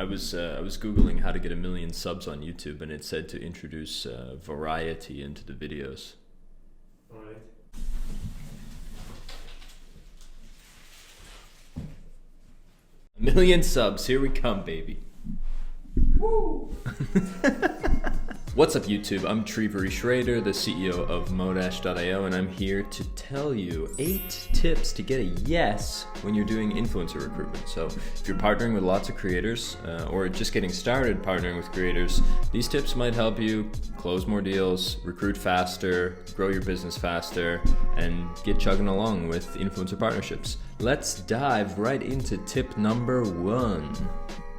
I was Googling how to get 1 million subs on YouTube, and it said to introduce variety into the videos. All right. 1 million subs, here we come, baby. Woo! What's up, YouTube? I'm Avery Schrader, the CEO of Modash.io, and I'm here to tell you 8 tips to get a yes when you're doing influencer recruitment. So if you're partnering with lots of creators or just getting started partnering with creators, these tips might help you close more deals, recruit faster, grow your business faster, and get chugging along with influencer partnerships. Let's dive right into tip number 1.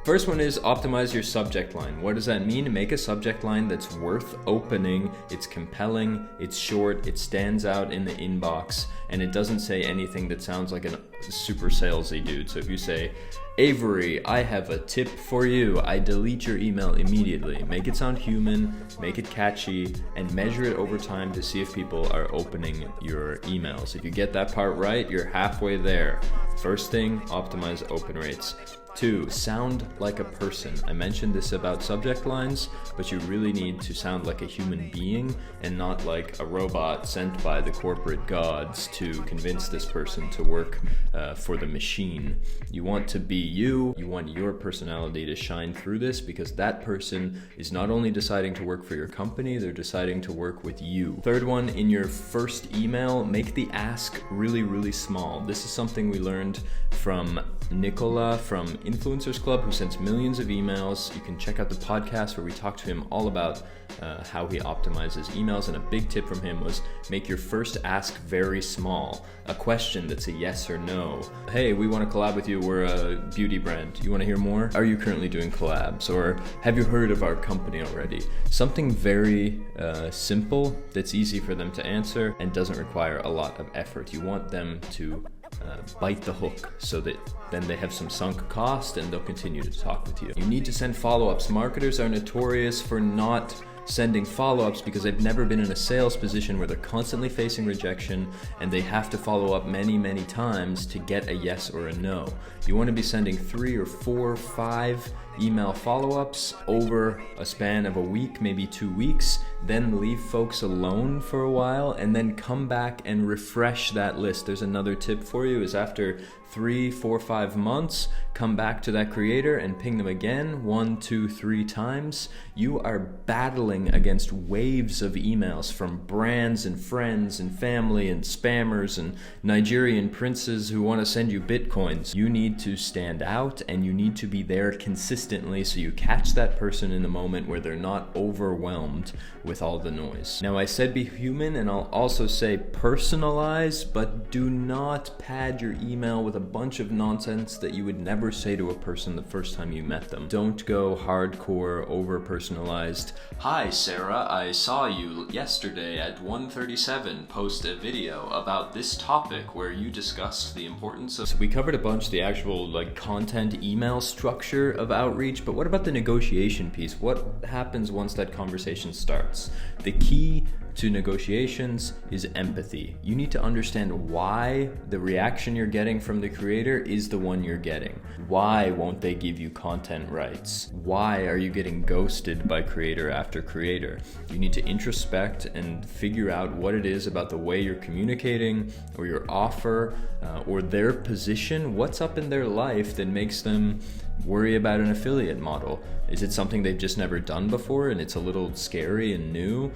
First one is optimize your subject line. What does that mean? Make a subject line that's worth opening, it's compelling, it's short, it stands out in the inbox, and it doesn't say anything that sounds like a super salesy dude. So if you say, Avery, I have a tip for you, I delete your email immediately. Make it sound human, make it catchy, and measure it over time to see if people are opening your emails. If you get that part right, you're halfway there. First thing, optimize open rates. 2, sound like a person. I mentioned this about subject lines, but you really need to sound like a human being and not like a robot sent by the corporate gods to convince this person to work for the machine. You want to be you want your personality to shine through this, because that person is not only deciding to work for your company, they're deciding to work with you. Third one, in your first email, make the ask really, really small. This is something we learned from Nicola from Influencers Club, who sends millions of emails. You can check out the podcast where we talk to him all about how he optimizes emails, and a big tip from him was make your first ask very small. A question that's a yes or no. Hey, we want to collab with you, we're a beauty brand. You want to hear more? Are you currently doing collabs? Or have you heard of our company already? Something very simple that's easy for them to answer and doesn't require a lot of effort. You want them to bite the hook so that then they have some sunk cost and they'll continue to talk with you. You need to send follow-ups. Marketers are notorious for not sending follow-ups because they've never been in a sales position where they're constantly facing rejection and they have to follow up many, many times to get a yes or a no. You want to be sending 3 or 4 or 5 email follow-ups over a span of a week, maybe 2 weeks, then leave folks alone for a while and then come back and refresh that list. There's another tip for you, is after 3, 4, 5 months, come back to that creator and ping them again 1, 2, 3 times. You are battling against waves of emails from brands and friends and family and spammers and Nigerian princes who want to send you bitcoins. You need to stand out and you need to be there consistently so you catch that person in a moment where they're not overwhelmed with all the noise. Now, I said be human, and I'll also say personalize, but do not pad your email with a bunch of nonsense that you would never say to a person the first time you met them. Don't go hardcore, over personalized. Hi Sarah, I saw you yesterday at 1:37 post a video about this topic where you discussed the importance of... So we covered a bunch the actual content email structure of outreach, but what about the negotiation piece? What happens once that conversation starts? The key to negotiations is empathy. You need to understand why the reaction you're getting from the creator is the one you're getting. Why won't they give you content rights? Why are you getting ghosted by creator after creator? You need to introspect and figure out what it is about the way you're communicating or your offer or their position. What's up in their life that makes them worry about an affiliate model? Is it something they've just never done before and it's a little scary and new?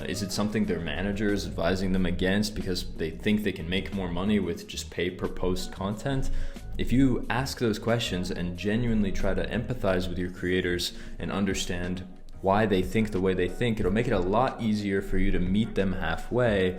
Is it something their manager is advising them against because they think they can make more money with just pay per post content? If you ask those questions and genuinely try to empathize with your creators and understand why they think the way they think, it'll make it a lot easier for you to meet them halfway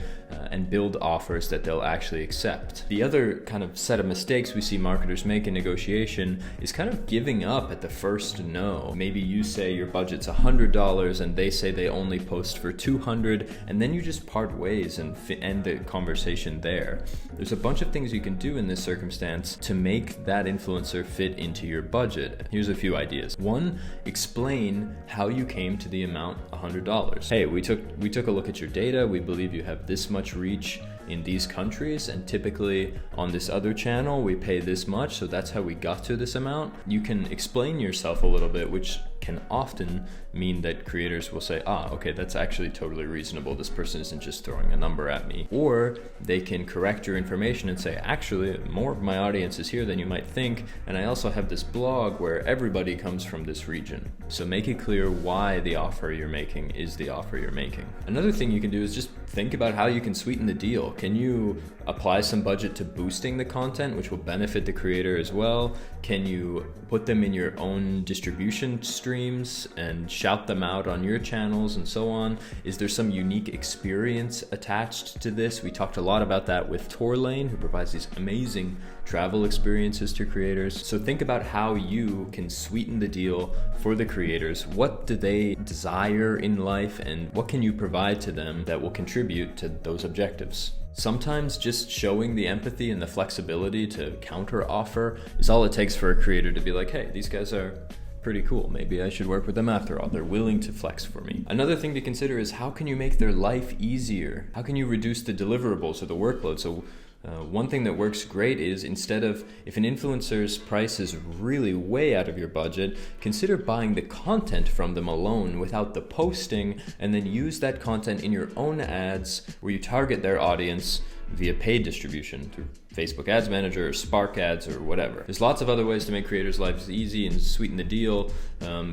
and build offers that they'll actually accept. The other kind of set of mistakes we see marketers make in negotiation is kind of giving up at the first no. Maybe you say your budget's $100 and they say they only post for $200, and then you just part ways and end the conversation there. There's a bunch of things you can do in this circumstance to make that influencer fit into your budget. Here's a few ideas. 1, explain how you came to the amount $100. Hey, we took a look at your data. We believe you have this much reach in these countries, and typically on this other channel we pay this much, so that's how we got to this amount. You can explain yourself a little bit, which can often mean that creators will say, okay, that's actually totally reasonable. This person isn't just throwing a number at me. Or they can correct your information and say, actually, more of my audience is here than you might think, and I also have this blog where everybody comes from this region. So make it clear why the offer you're making is the offer you're making. Another thing you can do is just think about how you can sweeten the deal. Can you apply some budget to boosting the content, which will benefit the creator as well? Can you put them in your own distribution streams and shout them out on your channels and so on? Is there some unique experience attached to this? We talked a lot about that with Tourlane, who provides these amazing travel experiences to creators. So think about how you can sweeten the deal for the creators. What do they desire in life, and what can you provide to them that will contribute to those objectives? Sometimes just showing the empathy and the flexibility to counter offer is all it takes for a creator to be like, hey, these guys are pretty cool. Maybe I should work with them after all. They're willing to flex for me. Another thing to consider is how can you make their life easier? How can you reduce the deliverables or the workload? So one thing that works great is, instead of, if an influencer's price is really way out of your budget, consider buying the content from them alone without the posting, and then use that content in your own ads where you target their audience via paid distribution through Facebook Ads Manager or Spark Ads or whatever. There's lots of other ways to make creators' lives easy and sweeten the deal.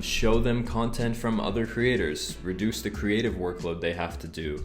Show them content from other creators, reduce the creative workload they have to do.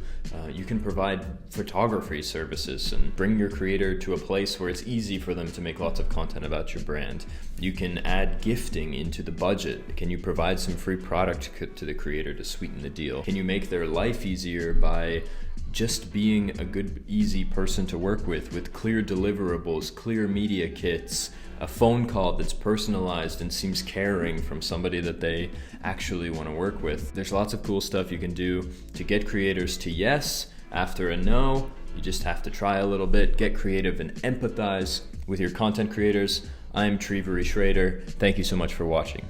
You can provide photography services and bring your creator to a place where it's easy for them to make lots of content about your brand. You can add gifting into the budget. Can you provide some free product to the creator to sweeten the deal? Can you make their life easier by just being a good, easy person to work with clear deliverables, clear media kits, a phone call that's personalized and seems caring from somebody that they actually want to work with? There's lots of cool stuff you can do to get creators to yes after a no. You just have to try a little bit, get creative, and empathize with your content creators. I'm Avery Schrader. Thank you so much for watching.